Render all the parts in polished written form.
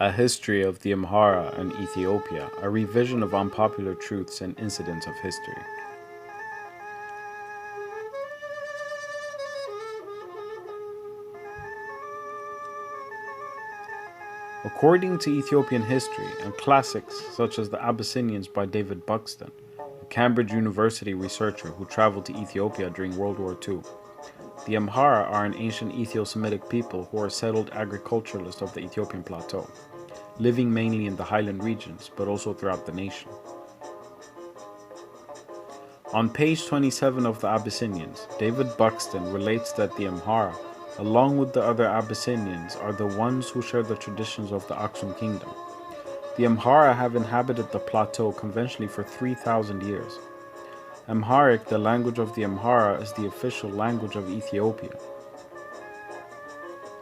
A History of the Amhara and Ethiopia, a revision of unpopular truths and incidents of history. According to Ethiopian history and classics such as The Abyssinians by David Buxton, a Cambridge University researcher who traveled to Ethiopia during World War II, the Amhara are an ancient Ethio-Semitic people who are settled agriculturalists of the Ethiopian plateau, living mainly in the highland regions but also throughout the nation. On page 27 of the Abyssinians, David Buxton relates that the Amhara, along with the other Abyssinians, are the ones who share the traditions of the Aksum kingdom. The Amhara have inhabited the plateau conventionally for 3,000 years. Amharic, the language of the Amhara, is the official language of Ethiopia.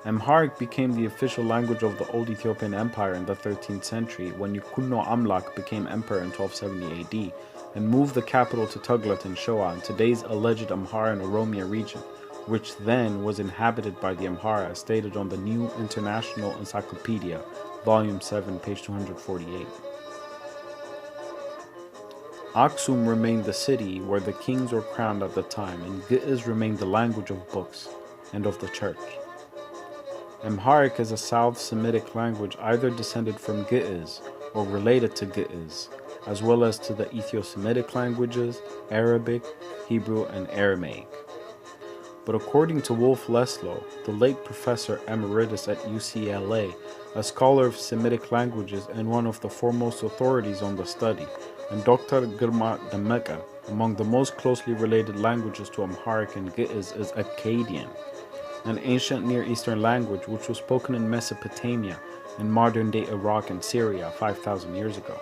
Amharic became the official language of the Old Ethiopian Empire in the 13th century when Yukunno Amlak became emperor in 1270 AD and moved the capital to Tuglat in Shoa in today's alleged Amhara and Oromia region, which then was inhabited by the Amhara as stated on the New International Encyclopedia, Volume 7, page 248. Aksum remained the city where the kings were crowned at the time, and Gi'iz remained the language of books and of the church. Amharic is a South Semitic language either descended from Gi'iz or related to Gi'iz, as well as to the Ethio-Semitic languages, Arabic, Hebrew, and Aramaic. But according to Wolf Leslow, the late professor emeritus at UCLA, a scholar of Semitic languages and one of the foremost authorities on the study, and Dr. Girma Demeka, among the most closely related languages to Amharic and Gi'iz is Akkadian, an ancient Near Eastern language which was spoken in Mesopotamia in modern-day Iraq and Syria 5,000 years ago.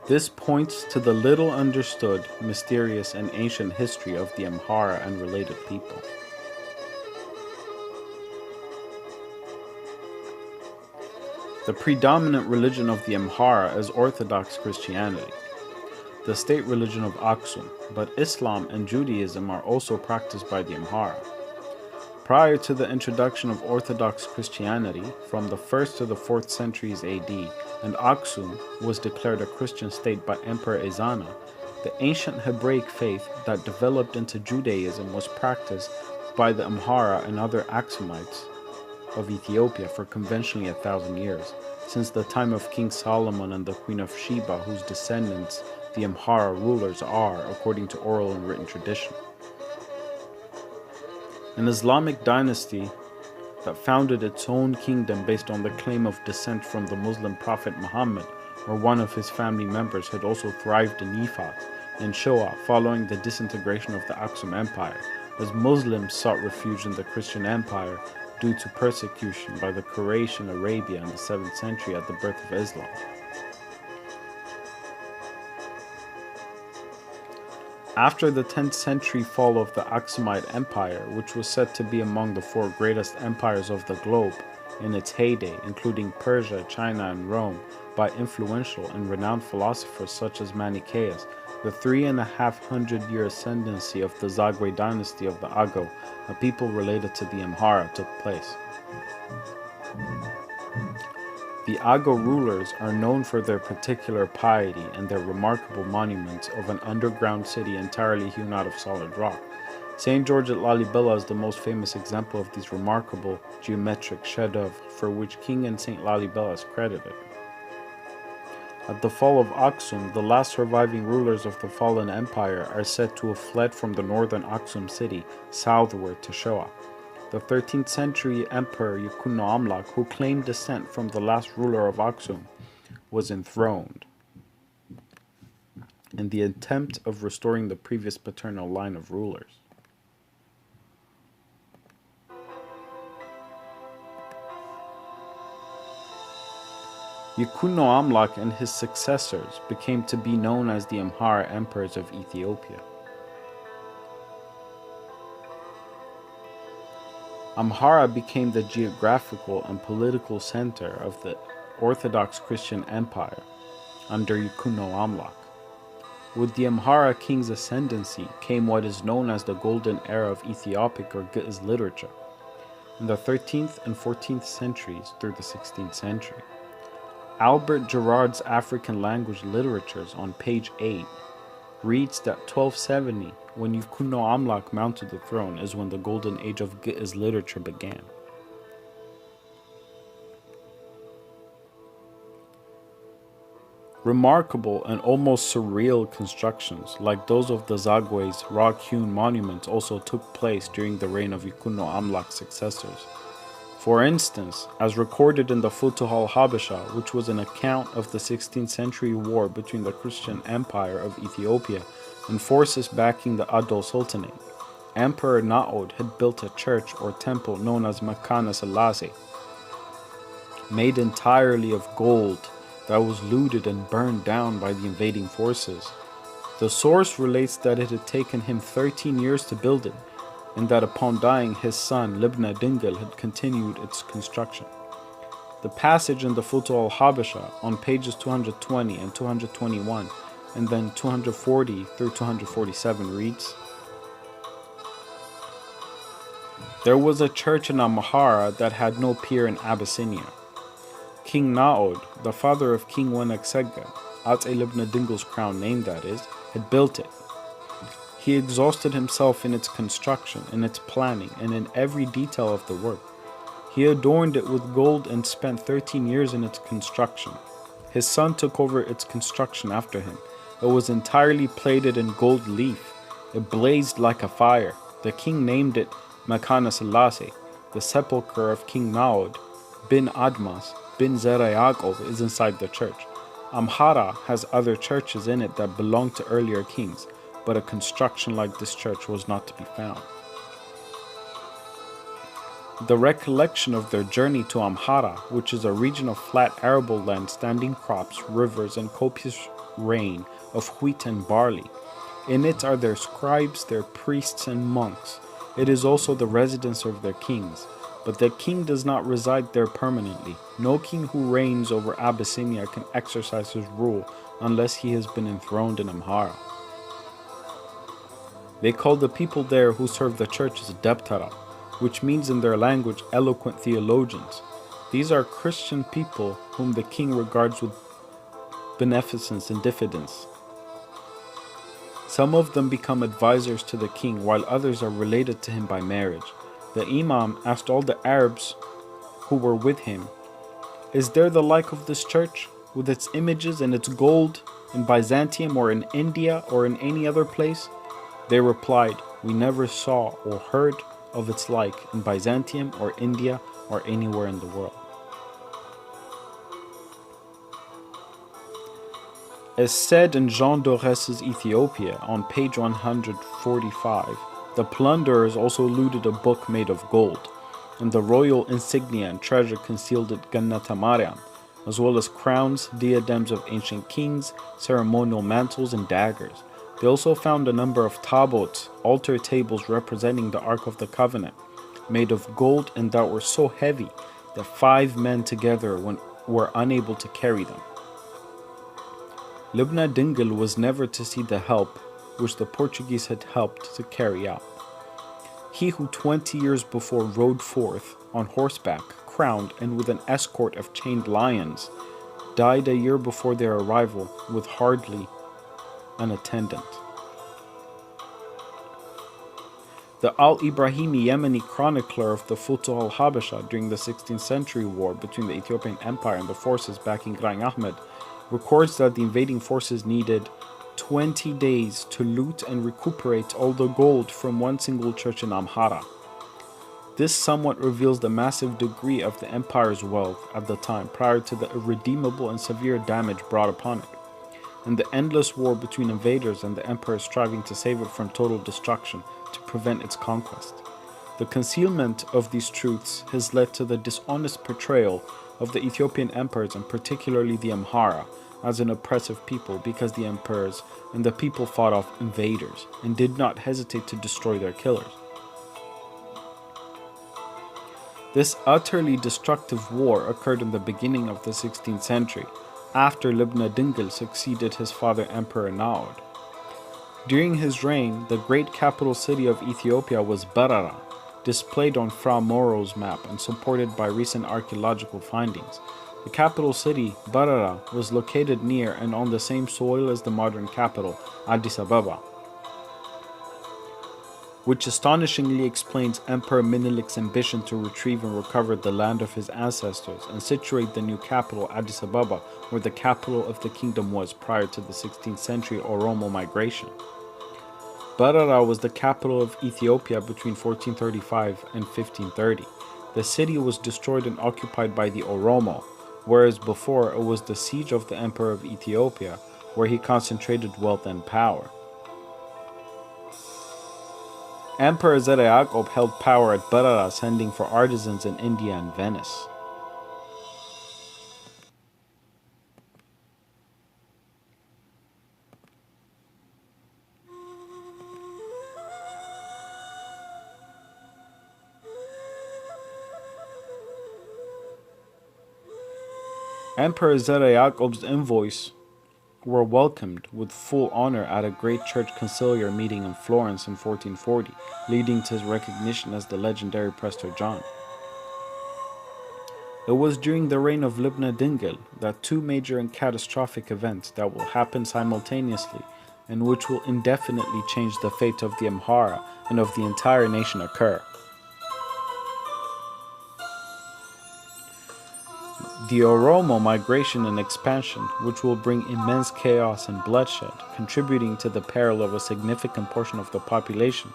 This points to the little understood, mysterious, and ancient history of the Amhara and related people. The predominant religion of the Amhara is Orthodox Christianity, the state religion of Aksum, but Islam and Judaism are also practiced by the Amhara. Prior to the introduction of Orthodox Christianity from the 1st to the 4th centuries AD, and Aksum was declared a Christian state by Emperor Ezana, the ancient Hebraic faith that developed into Judaism was practiced by the Amhara and other Aksumites of Ethiopia for conventionally 1,000 years, since the time of King Solomon and the Queen of Sheba, whose descendants the Amhara rulers are, according to oral and written tradition. An Islamic dynasty that founded its own kingdom based on the claim of descent from the Muslim prophet Muhammad, or one of his family members, had also thrived in Ifat and Shoa following the disintegration of the Aksum Empire, as Muslims sought refuge in the Christian Empire due to persecution by the Quraysh in Arabia in the 7th century at the birth of Islam. After the 10th century fall of the Aksumite Empire, which was said to be among the 4 greatest empires of the globe in its heyday, including Persia, China, and Rome, by influential and renowned philosophers such as Manichaeus, the 3,500-year ascendancy of the Zagwe dynasty of the Ago, a people related to the Amhara, took place. The Ago rulers are known for their particular piety and their remarkable monuments of an underground city entirely hewn out of solid rock. St. George at Lalibela is the most famous example of these remarkable geometric chefs-d'oeuvre for which King and St. Lalibela is credited. At the fall of Aksum, the last surviving rulers of the fallen empire are said to have fled from the northern Aksum city southward to Shoa. The 13th century emperor Yukunno Amlak, who claimed descent from the last ruler of Aksum, was enthroned in the attempt of restoring the previous paternal line of rulers. Yukunno Amlak and his successors became to be known as the Amhara emperors of Ethiopia. Amhara became the geographical and political center of the Orthodox Christian Empire under Yukunno Amlak. With the Amhara king's ascendancy came what is known as the Golden Era of Ethiopic or Gi'iz literature. in the 13th and 14th centuries through the 16th century. Albert Gerard's African Language Literatures on page 8 reads that 1270, when Yukuno Amlak mounted the throne, is when the golden age of Giz literature began. Remarkable and almost surreal constructions, like those of the Zagwe's rock-hewn monuments, also took place during the reign of Yukuno Amlak's successors. For instance, as recorded in the Futuh al-Habasha, which was an account of the 16th century war between the Christian Empire of Ethiopia and forces backing the Adol Sultanate, Emperor Naod had built a church or temple known as Makana Selassie, made entirely of gold, that was looted and burned down by the invading forces. The source relates that it had taken him 13 years to build it, and that upon dying his son Libna Dingle had continued its construction. The passage in the Futuh al-Habasha on pages 220 and 221 and then 240 through 247 reads, "There was a church in Amhara that had no peer in Abyssinia. King Naod, the father of King Wenagsega, Ate Libna Dingle's crown name that is, had built it. He exhausted himself in its construction, in its planning, and in every detail of the work. He adorned it with gold and spent 13 years in its construction. His son took over its construction after him. It was entirely plated in gold leaf. It blazed like a fire. The king named it Makana Selassie. The sepulchre of King Naod bin Admas bin Zera Yaakov is inside the church. Amhara has other churches in it that belonged to earlier kings, but a construction like this church was not to be found." The recollection of their journey to Amhara, which is a region of flat arable land, standing crops, rivers, and copious rain of wheat and barley. In it are their scribes, their priests, and monks. It is also the residence of their kings. But the king does not reside there permanently. No king who reigns over Abyssinia can exercise his rule unless he has been enthroned in Amhara. They call the people there who serve the churches Debtara, which means in their language eloquent theologians. These are Christian people whom the king regards with beneficence and diffidence. Some of them become advisors to the king, while others are related to him by marriage. The Imam asked all the Arabs who were with him, "Is there the like of this church, with its images and its gold, in Byzantium or in India or in any other place?" They replied, "We never saw or heard of its like in Byzantium or India or anywhere in the world." As said in Jean Dorés's Ethiopia on page 145, the plunderers also looted a book made of gold, and the royal insignia and treasure concealed at Gannat Mariam, as well as crowns, diadems of ancient kings, ceremonial mantles, and daggers. They also found a number of tabots, altar tables representing the Ark of the Covenant, made of gold and that were so heavy that 5 men together were unable to carry them. Libna Dingle was never to see the help which the Portuguese had helped to carry out. He who 20 years before rode forth on horseback, crowned and with an escort of chained lions, died a year before their arrival with hardly an attendant. The Al-Ibrahimi Yemeni chronicler of the Futuh al-Habasha during the 16th century war between the Ethiopian Empire and the forces backing Graing Ahmed records that the invading forces needed 20 days to loot and recuperate all the gold from one single church in Amhara. This somewhat reveals the massive degree of the empire's wealth at the time prior to the irredeemable and severe damage brought upon it, and the endless war between invaders and the emperor striving to save it from total destruction to prevent its conquest. The concealment of these truths has led to the dishonest portrayal of the Ethiopian emperors, and particularly the Amhara, as an oppressive people because the emperors and the people fought off invaders and did not hesitate to destroy their killers. This utterly destructive war occurred in the beginning of the 16th century, after Libna Dingle succeeded his father Emperor Naod. During his reign, the great capital city of Ethiopia was Barara, displayed on Fra Mauros's map and supported by recent archaeological findings. The capital city, Barara, was located near and on the same soil as the modern capital, Addis Ababa, which astonishingly explains Emperor Menelik's ambition to retrieve and recover the land of his ancestors and situate the new capital, Addis Ababa, where the capital of the kingdom was prior to the 16th century Oromo migration. Barara was the capital of Ethiopia between 1435 and 1530. The city was destroyed and occupied by the Oromo, whereas before it was the siege of the Emperor of Ethiopia, where he concentrated wealth and power. Emperor Zara Yaqob held power at Barara, sending for artisans in India and Venice. Emperor Zara Yaqob's envoys were welcomed with full honor at a great church conciliar meeting in Florence in 1440, leading to his recognition as the legendary Prester John. It was during the reign of Lubna Dingil that two major and catastrophic events that will happen simultaneously and which will indefinitely change the fate of the Amhara and of the entire nation occur. The Oromo migration and expansion, which will bring immense chaos and bloodshed, contributing to the peril of a significant portion of the population,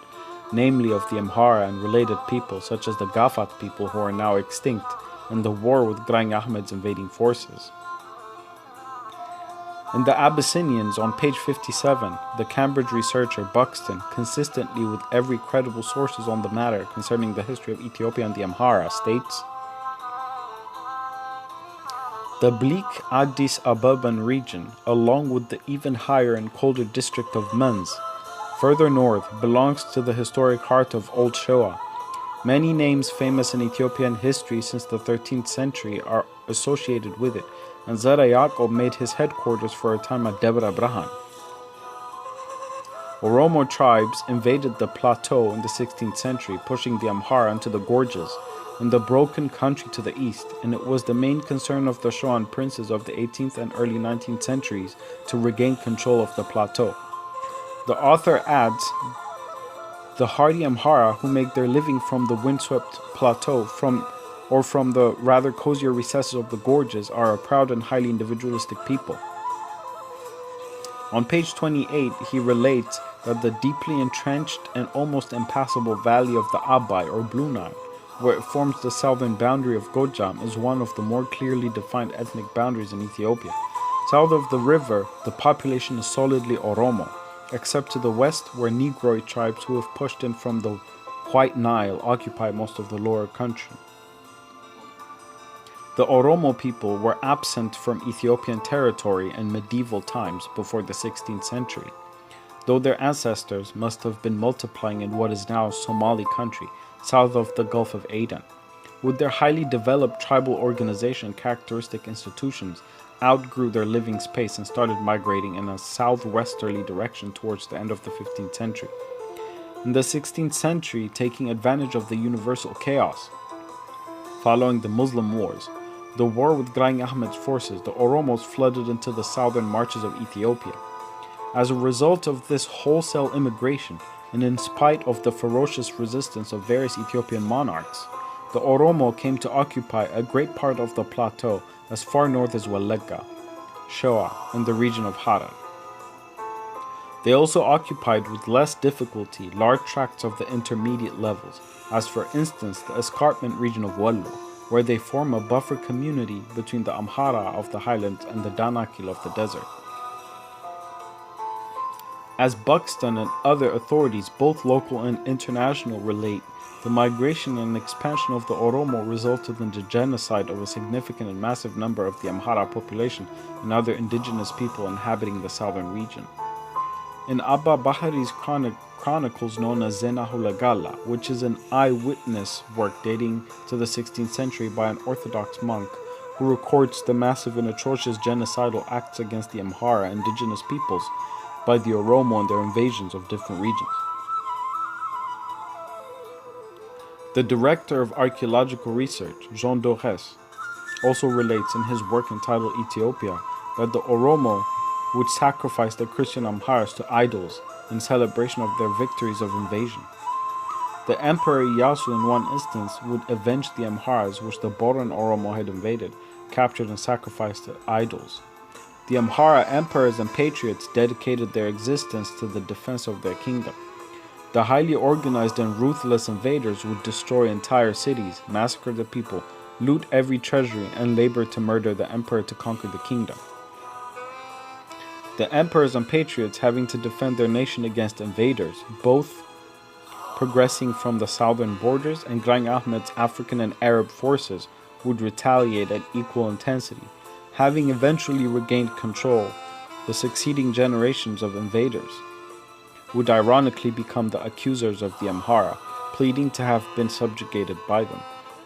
namely of the Amhara and related peoples such as the Gafat people who are now extinct, and the war with Graing Ahmed's invading forces. In the Abyssinians, on page 57, the Cambridge researcher Buxton, consistently with every credible sources on the matter concerning the history of Ethiopia and the Amhara, states, the bleak Addis Ababan region, along with the even higher and colder district of Mens, further north, belongs to the historic heart of Old Shoa. Many names famous in Ethiopian history since the 13th century are associated with it, and Zara Yaqob made his headquarters for a time at Debra Brahan. Oromo tribes invaded the plateau in the 16th century, pushing the Amhara into the gorges in the broken country to the east, and it was the main concern of the Shoan princes of the 18th and early 19th centuries to regain control of the plateau. The author adds, the hardy Amhara, who make their living from the windswept plateau from the rather cozier recesses of the gorges, are a proud and highly individualistic people. On page 28, he relates that the deeply entrenched and almost impassable valley of the Abai, or Blue Nile, where it forms the southern boundary of Gojam, is one of the more clearly defined ethnic boundaries in Ethiopia. South of the river, the population is solidly Oromo, except to the west, where Negroid tribes who have pushed in from the White Nile occupy most of the lower country. The Oromo people were absent from Ethiopian territory in medieval times before the 16th century, though their ancestors must have been multiplying in what is now Somali country, south of the Gulf of Aden. With their highly developed tribal organization and characteristic institutions, outgrew their living space and started migrating in a southwesterly direction towards the end of the 15th century. In the 16th century, taking advantage of the universal chaos following the Muslim wars, the war with Graing Ahmed's forces, the Oromos flooded into the southern marches of Ethiopia. As a result of this wholesale immigration, and in spite of the ferocious resistance of various Ethiopian monarchs, the Oromo came to occupy a great part of the plateau as far north as Walega, Shoa, and the region of Harar. They also occupied with less difficulty large tracts of the intermediate levels, as for instance the escarpment region of Wallo, where they form a buffer community between the Amhara of the highlands and the Danakil of the desert. As Buxton and other authorities, both local and international, relate, the migration and expansion of the Oromo resulted in the genocide of a significant and massive number of the Amhara population and other indigenous people inhabiting the southern region. In Abba Bahari's chronicles known as Zenahulagala, which is an eyewitness work dating to the 16th century by an Orthodox monk who records the massive and atrocious genocidal acts against the Amhara indigenous peoples by the Oromo and their invasions of different regions. The director of archaeological research, Jean Dorès, also relates in his work entitled Ethiopia that the Oromo would sacrifice the Christian Amharas to idols in celebration of their victories of invasion. The Emperor Iyasu in one instance would avenge the Amharas which the Boran Oromo had invaded, captured and sacrificed to idols. The Amhara emperors and patriots dedicated their existence to the defense of their kingdom. The highly organized and ruthless invaders would destroy entire cities, massacre the people, loot every treasury, and labor to murder the emperor to conquer the kingdom. The emperors and patriots having to defend their nation against invaders, both progressing from the southern borders, and Graኝ Ahmed's African and Arab forces would retaliate at equal intensity. Having eventually regained control, the succeeding generations of invaders would ironically become the accusers of the Amhara, pleading to have been subjugated by them.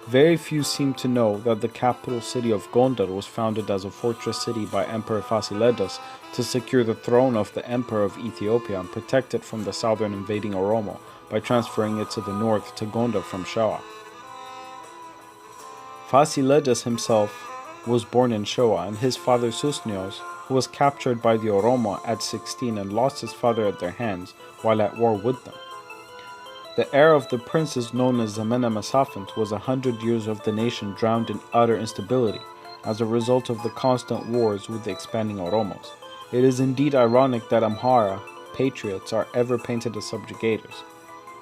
Very few seem to know that the capital city of Gondar was founded as a fortress city by Emperor Fasilides to secure the throne of the Emperor of Ethiopia and protect it from the southern invading Oromo by transferring it to the north to Gondar from Shoa. Fasilides himself was born in Shoa, and his father Susnios, who was captured by the Oromo at 16 and lost his father at their hands while at war with them. The heir of the princes known as Zemene Mesafint was 100 years of the nation drowned in utter instability as a result of the constant wars with the expanding Oromos. It is indeed ironic that Amhara patriots are ever painted as subjugators,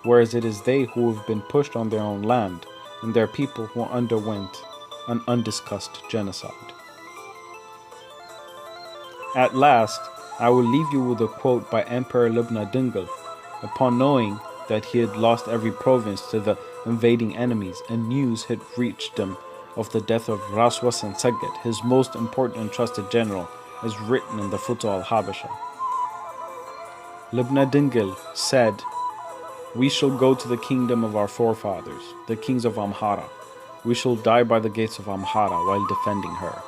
whereas it is they who have been pushed on their own land and their people who underwent an undiscussed genocide. At last, I will leave you with a quote by Emperor Lubna Dingle. Upon knowing that he had lost every province to the invading enemies, and news had reached him of the death of Ras Wasan Seged, his most important and trusted general, as written in the Futuh al-Habasha. Lubna Dingle said, "We shall go to the kingdom of our forefathers, the kings of Amhara. We shall die by the gates of Amhara while defending her."